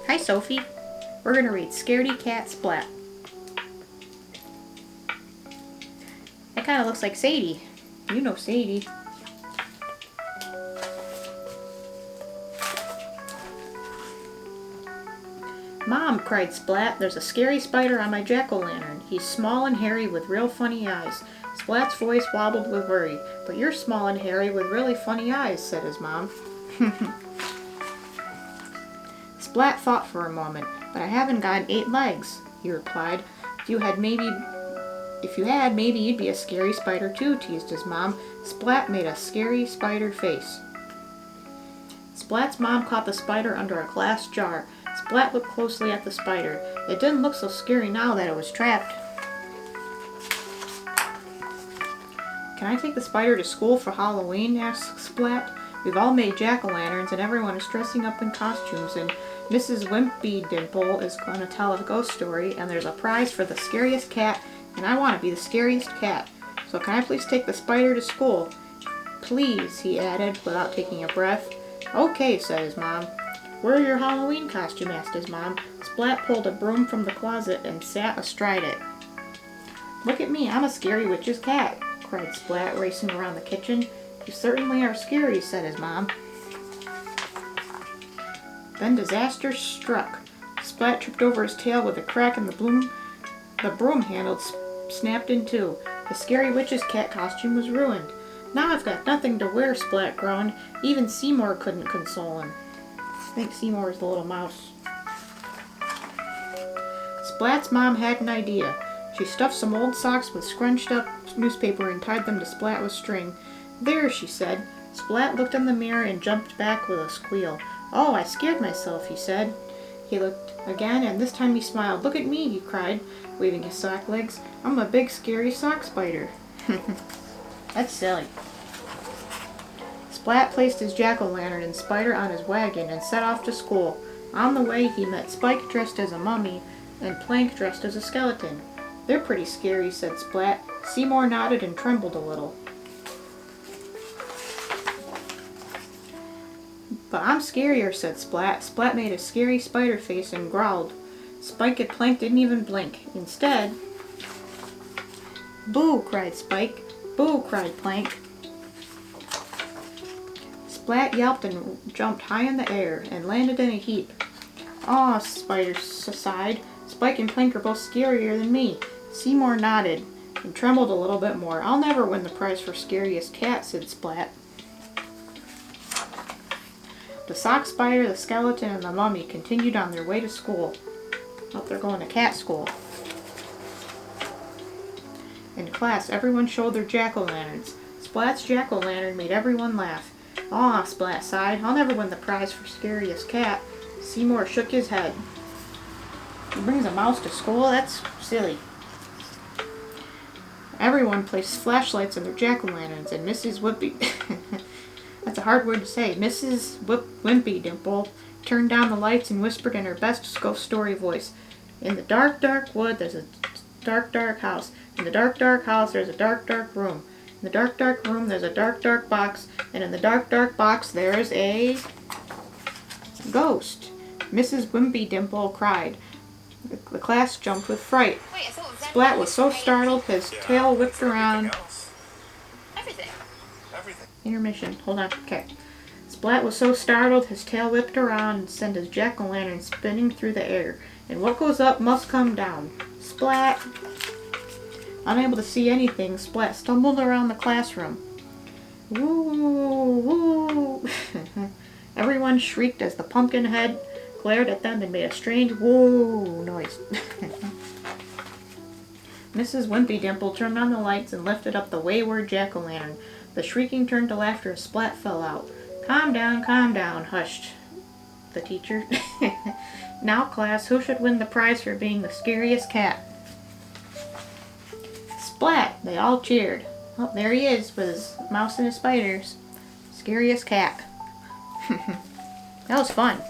Hi, Sophie. We're going to read Scaredy Cat Splat. That kind of looks like Sadie. You know Sadie. Mom, cried Splat, there's a scary spider on my jack-o'-lantern. He's small and hairy with real funny eyes. Splat's voice wobbled with worry. But you're small and hairy with really funny eyes, said his mom. Splat thought for a moment. But I haven't got 8 legs, he replied. If you had, maybe you'd be a scary spider too, teased his mom. Splat made a scary spider face. Splat's mom caught the spider under a glass jar. Splat looked closely at the spider. It didn't look so scary now that it was trapped. Can I take the spider to school for Halloween? Asked Splat. We've all made jack-o'-lanterns and everyone is dressing up in costumes and Mrs. Wimpy Dimple is going to tell a ghost story and there's a prize for the scariest cat and I want to be the scariest cat. So can I please take the spider to school? Please, he added without taking a breath. Okay, said his mom. Where are your Halloween costume? Asked his mom. Splat pulled a broom from the closet and sat astride it. Look at me, I'm a scary witch's cat, cried Splat, racing around the kitchen. You certainly are scary, said his mom. Then disaster struck. Splat tripped over his tail with a crack and the broom handle snapped in two. The scary witch's cat costume was ruined. Now I've got nothing to wear, Splat groaned. Even Seymour couldn't console him. I think Seymour is the little mouse. Splat's mom had an idea. She stuffed some old socks with scrunched up newspaper and tied them to Splat with string. There, she said. Splat looked in the mirror and jumped back with a squeal. Oh, I scared myself, he said. He looked again, and this time he smiled. Look at me, he cried, waving his sock legs. I'm a big, scary sock spider. That's silly. Splat placed his jack-o'-lantern and spider on his wagon and set off to school. On the way, he met Spike dressed as a mummy and Plank dressed as a skeleton. They're pretty scary, said Splat. Seymour nodded and trembled a little. But I'm scarier, said Splat. Splat made a scary spider face and growled. Spike and Plank didn't even blink. Instead, Boo, cried Spike. Boo, cried Plank. Splat yelped and jumped high in the air and landed in a heap. Aw, Spider sighed. Spike and Plank are both scarier than me. Seymour nodded and trembled a little bit more. I'll never win the prize for scariest cat, said Splat. The sock spider, the skeleton, and the mummy continued on their way to school. Oh, they're going to cat school. In class, everyone showed their jack-o'-lanterns. Splat's jack-o'-lantern made everyone laugh. Aw, Splat sighed. I'll never win the prize for scariest cat. Seymour shook his head. He brings a mouse to school? That's silly. Everyone placed flashlights in their jack-o'-lanterns, and Mrs. Wimpy... That's a hard word to say. Mrs. Wimpy Dimple turned down the lights and whispered in her best ghost story voice. In the dark, dark wood, there's a dark, dark house. In the dark, dark house, there's a dark, dark room. In the dark, dark room, there's a dark, dark box. And in the dark, dark box, there's a ghost. Mrs. Wimpy Dimple cried. The class jumped with fright. Splat was so startled, his tail whipped around. Intermission. Hold on. Okay. Splat was so startled, his tail whipped around and sent his jack-o'-lantern spinning through the air. And what goes up must come down. Splat! Unable to see anything, Splat stumbled around the classroom. Woo! Woo! Everyone shrieked as the pumpkin head glared at them and made a strange woo noise. Mrs. Wimpy Dimple turned on the lights and lifted up the wayward jack-o'-lantern. The shrieking turned to laughter as Splat fell out. Calm down, hushed the teacher. Now, class, who should win the prize for being the scariest cat? Splat! They all cheered. Oh, there he is with his mouse and his spiders. Scariest cat. That was fun.